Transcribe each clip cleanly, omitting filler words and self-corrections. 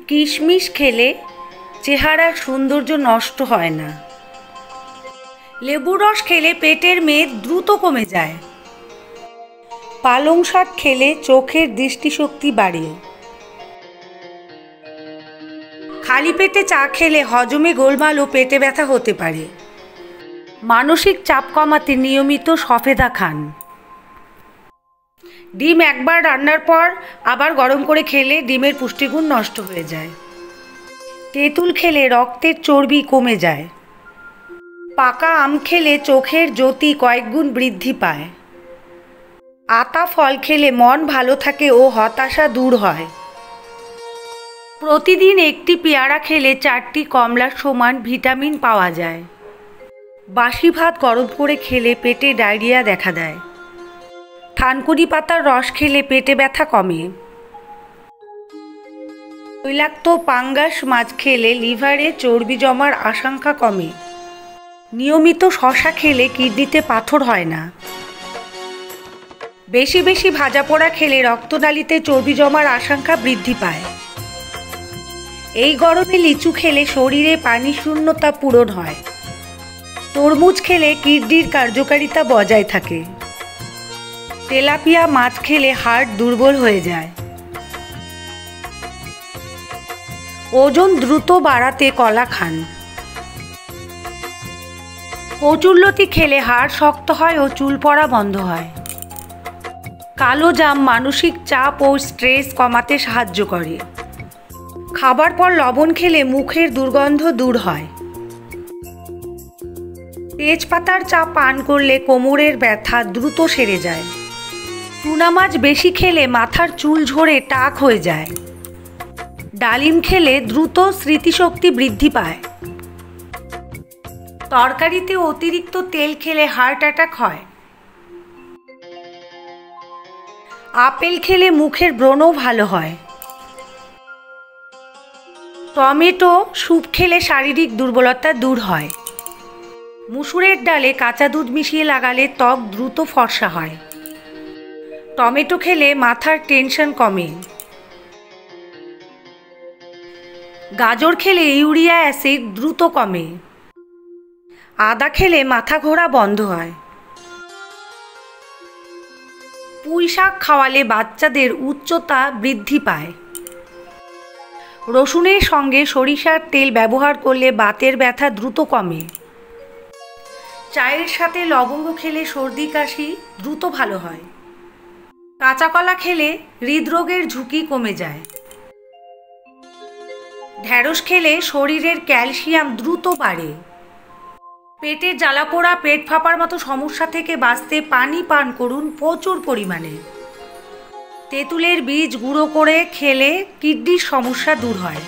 কিশমিশ খেলে চেহারার সৌন্দর্য নষ্ট হয় না। লেবুর রস খেলে পেটের মেদ দ্রুত কমে যায়। পালং শাক খেলে চোখের দৃষ্টিশক্তি বাড়ে। খালি পেটে চা খেলে হজমে গোলমাল ও পেটে ব্যথা হতে পারে। মানসিক চাপ কমাতে নিয়মিত সফেদা খান। ডিম একবার রান্নার পর আবার গরম করে খেলে ডিমের পুষ্টিগুণ নষ্ট হয়ে যায়। তেঁতুল খেলে রক্তের চর্বি কমে যায়। পাকা আম খেলে চোখের জ্যোতি কয়েকগুণ বৃদ্ধি পায়। আতা ফল খেলে মন ভালো থাকে ও হতাশা দূর হয়। প্রতিদিন একটি পেয়ারা খেলে 4টি কমলার সমান ভিটামিন পাওয়া যায়। বাসি ভাত গরম করে খেলে পেটে ডায়রিয়া দেখা দেয়। থানকুনি পাতার রস খেলে পেটে ব্যথা কমে। তৈলাক্ত পাঙ্গাস মাছ খেলে লিভারে চর্বি জমার আশঙ্কা কমে। নিয়মিত শসা খেলে কিডনিতে পাথর হয় না। বেশি বেশি ভাজা পোড়া খেলে রক্তনালীতে চর্বি জমার আশঙ্কা বৃদ্ধি পায়। এই গরমে লিচু খেলে শরীরে পানি শূন্যতা পূরণ হয়। তরমুজ খেলে কিডনির কার্যকারিতা বজায় থাকে। তেলাপিয়া মাছ খেলে হার্ট দুর্বল হয়ে যায়। ওজন দ্রুত বাড়াতে কলা খান। কচুরলতি খেলে হাড় শক্ত হয় ও চুল পড়া বন্ধ হয়। কালো জাম মানসিক চাপ ও স্ট্রেস কমাতে সাহায্য করে। খাবার পর লবণ খেলে মুখের দুর্গন্ধ দূর হয়। তেজপাতার চা পান করলে কোমরের ব্যথা দ্রুত সেরে যায়। টুনা মাছ বেশি খেলে মাথার চুল ঝরে টাক হয়ে যায়। ডালিম খেলে দ্রুত স্মৃতিশক্তি বৃদ্ধি পায়। তরকারিতে অতিরিক্ত তেল খেলে হার্ট অ্যাটাক হয়। আপেল খেলে মুখের ব্রণ ভালো হয়। টমেটো স্যুপ খেলে শারীরিক দুর্বলতা দূর হয়। মুসুরের ডালে কাঁচা দুধ মিশিয়ে লাগালে ত্বক দ্রুত ফর্সা হয়। টমেটো খেলে মাথার টেনশন কমে। গাজর খেলে ইউরিয়া অ্যাসিড দ্রুত কমে। আদা খেলে মাথা ঘোরা বন্ধ হয়। পুঁই শাক খাওয়ালে বাচ্চাদের উচ্চতা বৃদ্ধি পায়। রসুনের সঙ্গে সরিষার তেল ব্যবহার করলে বাতের ব্যথা দ্রুত কমে। চায়ের সাথে লবঙ্গ খেলে সর্দি কাশি দ্রুত ভালো হয়। কাঁচা কলা খেলে হৃদরোগের ঝুঁকি কমে যায়। ঢ্যাঁড়স খেলে শরীরের ক্যালসিয়াম দ্রুত বাড়ে। পেটের জ্বালাপোড়া পেট ফাঁপার মতো সমস্যা থেকে বাঁচতে পানি পান করুন প্রচুর পরিমাণে। তেঁতুলের বীজ গুঁড়ো করে খেলে কিডনির সমস্যা দূর হয়।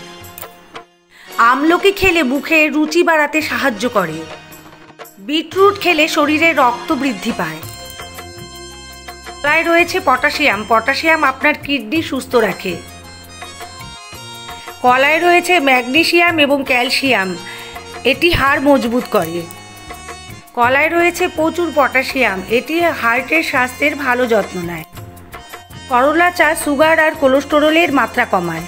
আমলকি খেলে মুখে রুচি বাড়াতে সাহায্য করে। বিটরুট খেলে শরীরে রক্ত বৃদ্ধি পায়। কলায় রয়েছে পটাশিয়াম। পটাশিয়াম আপনার কিডনি সুস্থ রাখে। কলায় রয়েছে ম্যাগনেসিয়াম এবং ক্যালসিয়াম, এটি হাড় মজবুত করে। কলায় রয়েছে প্রচুর পটাশিয়াম, এটি হার্টের স্বাস্থ্যের ভালো যত্ন নেয়। করলা চা সুগার আর কোলেস্টেরলের মাত্রা কমায়।